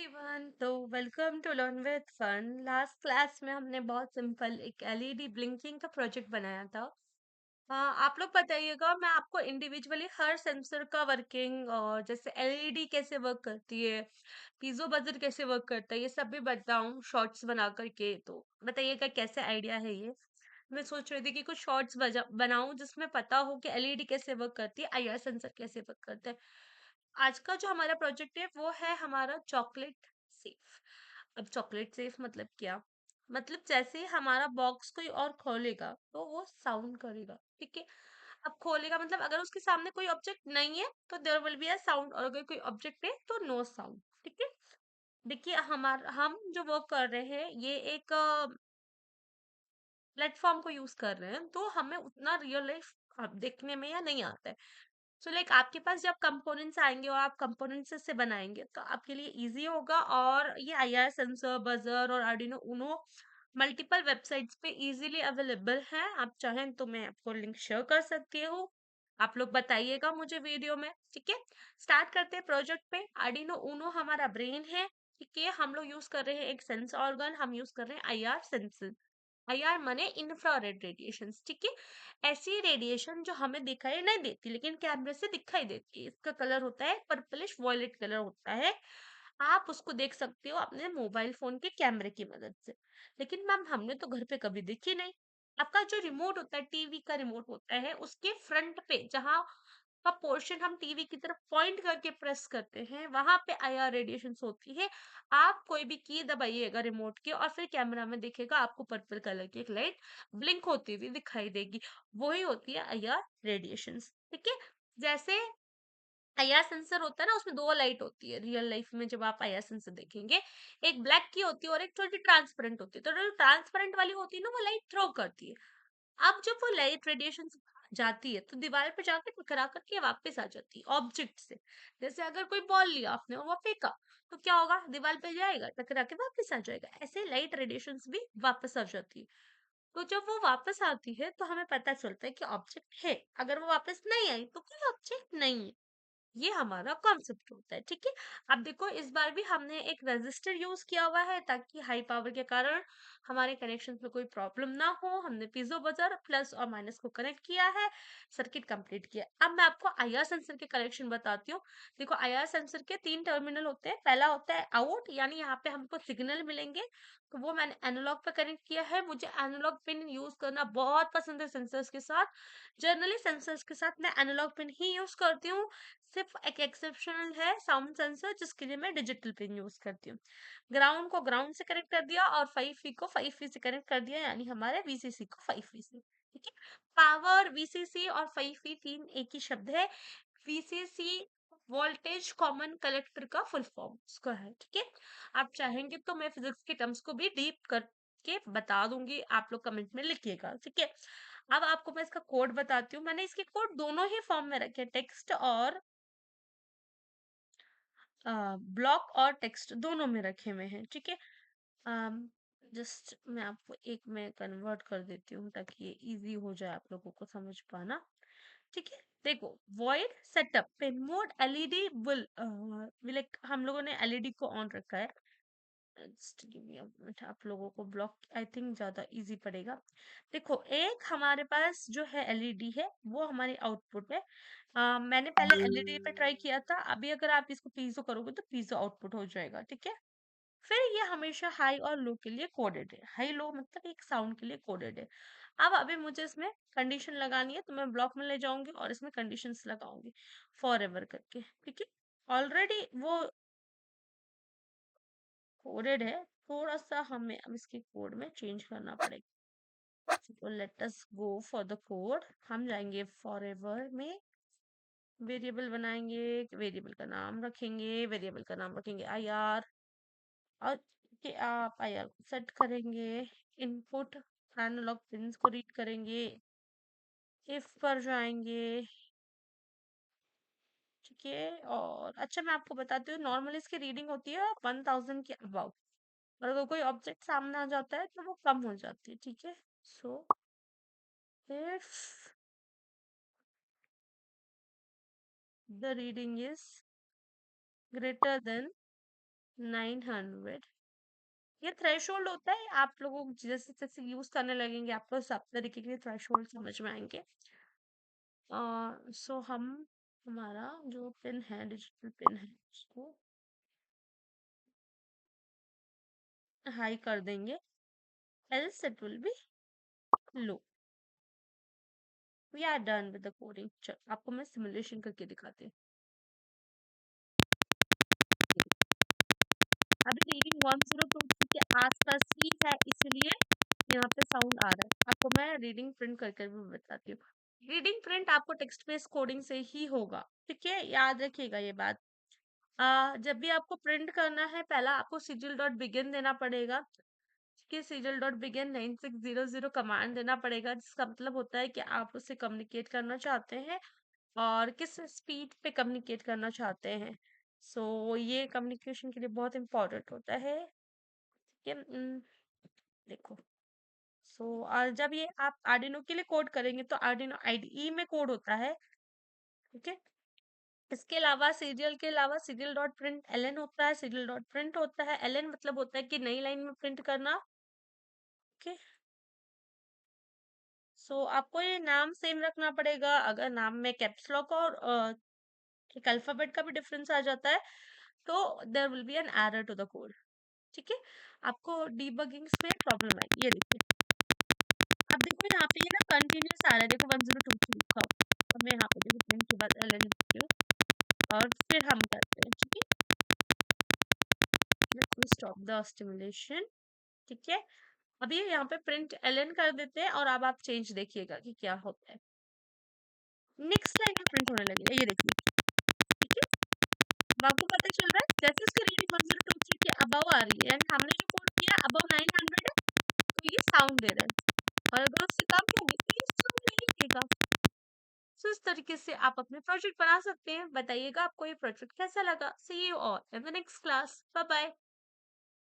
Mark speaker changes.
Speaker 1: Everyone, तो welcome to learn with fun. Last class में हमने बहुत सिंपल एक एलईडी ब्लिंकिंग का प्रोजेक्ट बनाया था। आप लोग बताइएगा, मैं आपको इंडिविजुअली हर सेंसर का वर्किंग और जैसे एलईडी कैसे वर्क करती है, पीजो बजर कैसे वर्क करता है, ये सब भी बताऊं शॉर्ट्स बना करके। तो बताइएगा कैसे आइडिया है ये। मैं सोच रही थी कि कुछ शॉर्ट्स बनाऊं जिसमें पता हो कि एलईडी कैसे वर्क करती है, आईआर सेंसर कैसे वर्क करता है। आज का जो हमारा प्रोजेक्ट है वो है हमारा चॉकलेट सेफ। अब चॉकलेट सेफ मतलब क्या? मतलब जैसे ही हमारा बॉक्स कोई और खोलेगा तो वो साउंड करेगा, ठीक है। अब खोलेगा मतलब अगर उसके सामने कोई ऑब्जेक्ट नहीं है तो there will be a sound, और अगर कोई ऑब्जेक्ट है तो नो साउंड, ठीक है। देखिए, हमारा हम जो वर्क कर रहे हैं ये एक प्लेटफॉर्म को यूज कर रहे हैं, तो हमें उतना रियल लाइफ देखने में या नहीं आता है। सो लाइक आपके पास जब कंपोनेंट्स आएंगे और आप कंपोनेंट्स से बनाएंगे तो आपके लिए इजी होगा। और ये आईआर सेंसर, बजर और आर्डिनो उनो मल्टीपल वेबसाइट्स पे इजीली अवेलेबल है। आप चाहें तो मैं आपको लिंक शेयर कर सकती हूँ। आप लोग बताइएगा मुझे वीडियो में, ठीक है। स्टार्ट करते हैं प्रोजेक्ट पे। आर्डिनो उनो हमारा ब्रेन है, ठीक है। हम लोग यूज कर रहे हैं एक सेंस ऑर्गन, हम यूज कर रहे हैं आईआर सेंसर। आईआर माने इंफ्रारेड रेडिएशन, ठीक है। ऐसी रेडिएशन जो हमें दिखाई नहीं देती लेकिन कैमरे से दिखाई देती है। इसका कलर होता है पर्पलिश वॉयलेट कलर होता है। आप उसको देख सकते हो अपने मोबाइल फोन के कैमरे की मदद से। लेकिन मैम हमने तो घर पे कभी देखी नहीं। आपका जो रिमोट होता है, टीवी का रिमोट होता है, उसके फ्रंट पे जहाँ का पोर्शन हम टीवी की तरफ पॉइंट करके प्रेस करते हैं वहां पे आईआर रेडिएशन होती है। आप कोई भी की दबाइएगा रिमोट की और फिर कैमरा में दिखेगा आपको पर्पल कलर की एक लाइट ब्लिंक होती हुई दिखाई देगी। वही होती है आईआर रेडिएशन, ठीक है। जैसे आईआर सेंसर होता है ना, उसमें दो लाइट होती है रियल लाइफ में। जब आप आईआर सेंसर देखेंगे, एक ब्लैक की होती है और एक थोड़ी ट्रांसपेरेंट होती है। तो जो ट्रांसपेरेंट वाली होती है ना, वो लाइट थ्रो करती है। अब जब वो लाइट रेडिएशन जाती है तो दीवार पे जाके टकरा करके वापस आ जाती है ऑब्जेक्ट से। जैसे अगर कोई बॉल लिया आपने और वो फेंका, तो क्या होगा? दीवार पे जाएगा, टकरा के वापस आ जाएगा। ऐसे लाइट रेडिएशंस भी वापस आ जाती है। तो जब वो वापस आती है तो हमें पता चलता है कि ऑब्जेक्ट है। अगर वो वापस नहीं आई तो कोई ऑब्जेक्ट नहीं है। ये हमारा कॉन्सेप्ट होता है, ठीक है। अब देखो, इस बार भी हमने एक रेजिस्टर यूज किया हुआ है ताकि हाई पावर के कारण हमारे कनेक्शन में कोई प्रॉब्लम ना हो। हमने पीजो बजर प्लस और माइनस को कनेक्ट किया है, सर्किट कंप्लीट किया। अब मैं आपको आईआर सेंसर के कनेक्शन बताती हूँ। देखो, आईआर सेंसर के तीन टर्मिनल होते हैं। पहला होता है आउट, यानी यहाँ पे हमको सिग्नल मिलेंगे, तो वो मैंने एनालॉग पे कनेक्ट किया है। मुझे एनालॉग पिन यूज करना बहुत पसंद है सेंसर्स के साथ। जनरली सेंसर्स के साथ मैं एनालॉग पिन ही यूज करती हूँ। सिर्फ एक एक्सेप्शनल है साउंड सेंसर, जिसके लिए मैं डिजिटल पिन यूज करती हूँ। ग्राउंड को ग्राउंड से कनेक्ट कर दिया और 5V को 5V से कनेक्ट कर दिया, यानी हमारे वीसीसी को 5V से, ठीक है। पावर, वीसीसी और 5V तीन एक ही शब्द है। वीसीसी वोल्टेज कॉमन कलेक्टर का फुल फॉर्म उसका है, ठीक है। आप चाहेंगे तो मैं फिजिक्स के टर्म्स को भी डीप करके बता दूंगी, आप लोग कमेंट में लिखिएगा, ठीक है। अब आपको मैं इसका कोड बताती हूँ। मैंने इसके कोड दोनों ही फॉर्म में रखे, टेक्स्ट और ब्लॉक और टेक्स्ट दोनों में रखे हुए हैं, ठीक है। जस्ट मैं आपको एक में कन्वर्ट कर देती हूँ ताकि ये इजी हो जाए आप लोगों को समझ पाना, ठीक है। देखो, वॉइड सेटअप पे मोड एलईडी विल लाइक हम लोगों ने एलईडी को ऑन रखा है। Just give me a minute, आप लोगों को ब्लॉक आई थिंक ज्यादा इजी पड़ेगा। देखो, एक हमारे पास जो है एलईडी है वो हमारी आउटपुट है। मैंने पहले एलईडी पे ट्राई किया था, अभी अगर आप इसको पीजो करोगे तो पीजो आउटपुट हो जाएगा, ठीक है। फिर ये हमेशा हाई और लो के लिए कोडेड है। हाई लो मतलब एक साउंड के लिए कोडेड है। अब अभी मुझे इसमें कंडीशन लगानी है तो मैं ब्लॉक में ले जाऊंगी और इसमें कंडीशंस लगाऊंगी फॉर एवर करके, ठीक है। ऑलरेडी वो कोडेड है, थोड़ा सा हमें अब इसके कोड में चेंज करना पड़ेगा। तो let us go for the code. हम जाएंगे फॉर एवर में, वेरिएबल बनाएंगे, वेरिएबल का नाम रखेंगे, वेरिएबल का नाम रखेंगे आई आर। और कि आप आई आर को सेट करेंगे, इनपुट एनालॉग पिंस को रीड करेंगे, इफ पर जाएंगे, ठीक है। और अच्छा, मैं आपको बताती हूँ, नॉर्मली इसकी रीडिंग होती है 1000 के अबाउ, और अगर कोई ऑब्जेक्ट सामने आ जाता है तो वो कम हो जाती है, ठीक है। सो if the reading is greater than 900 ये थ्रेशोल्ड होता है, आप लोगों को जैसे जैसे यूज करने लगेंगे आपको सब तरीके के थ्रेशोल्ड समझ में आएंगे। सो हम हमारा जो पिन है, डिजिटल पिन है, उसको हाई कर देंगे, else it will be low। We are done with the coding. चलो आपको मैं सिमुलेशन करके दिखाती हूँ। अभी रीडिंग 1023 के आसपास ही है, इसलिए यहाँ पे साउंड आ रहा है। आपको मैं रीडिंग प्रिंट करके भी बताती हूँ। रीडिंग प्रिंट आपको टेक्स्ट बेस्ड कोडिंग से ही होगा, ठीक है, याद रखिएगा ये बात। जब भी आपको प्रिंट करना है, पहला आपको सिजिल डॉट बिगिन देना पड़ेगा, कि सीरियल डॉट बिगिन 9600 कमांड देना पड़ेगा, जिसका मतलब होता है कि आप उससे कम्युनिकेट करना चाहते हैं और किस स्पीड पे कम्युनिकेट करना चाहते हैं। सो ये कम्युनिकेशन के लिए बहुत इंपॉर्टेंट होता है, ठीक है। देखो, जब ये आप आर्डिनो के लिए कोड करेंगे तो आर्डिनो आईडीई में कोड होता है, ठीक है। इसके अलावा सीरियल के अलावा सीरियल डॉट प्रिंट एलएन होता है, सीरियल डॉट प्रिंट होता है। एलएन मतलब होता है कि नई लाइन में प्रिंट करना, ओके। आपको ये नाम सेम रखना पड़ेगा। अगर नाम में कैप्स लॉक और एक अल्फाबेट का भी डिफरेंस आ जाता है तो there will be an error to the code, ठीक है। आपको डीबगिंग्स में प्रॉब्लम आएगी। ये देखिए, अब देखो यहाँ पे ये ना कंटिन्यूस आ रहा है, देखो 1023 लिखा हुआ। अब मैं यहाँ पे देखो प्रिंट के बाद एल लिखती हूँ और फिर हम करते हैं, ठीक है। Let me stop the stimulation, ठीक है। अभी यहाँ पे प्रिंट एल कर देते हैं और अब आप चेंज देखिएगा कि क्या होता है। नेक्स्ट लाइन में प्रिंट होने लगेगा, ये देखिए, ठीक है। अब आपको पता चल रहा है, जैसे उसकी रीडिंग 1023 के अबव आ रही है, यानी हमने जो कोड किया अबव 900 है, तो ये साउंड दे रहा है। और अगर उससे कम होगी तो ये साउंड नहीं देगा। तो इस तरीके से आप अपने प्रोजेक्ट बना सकते हैं। बताइएगा आपको ये प्रोजेक्ट कैसा लगा। See you all in the next class. Bye bye.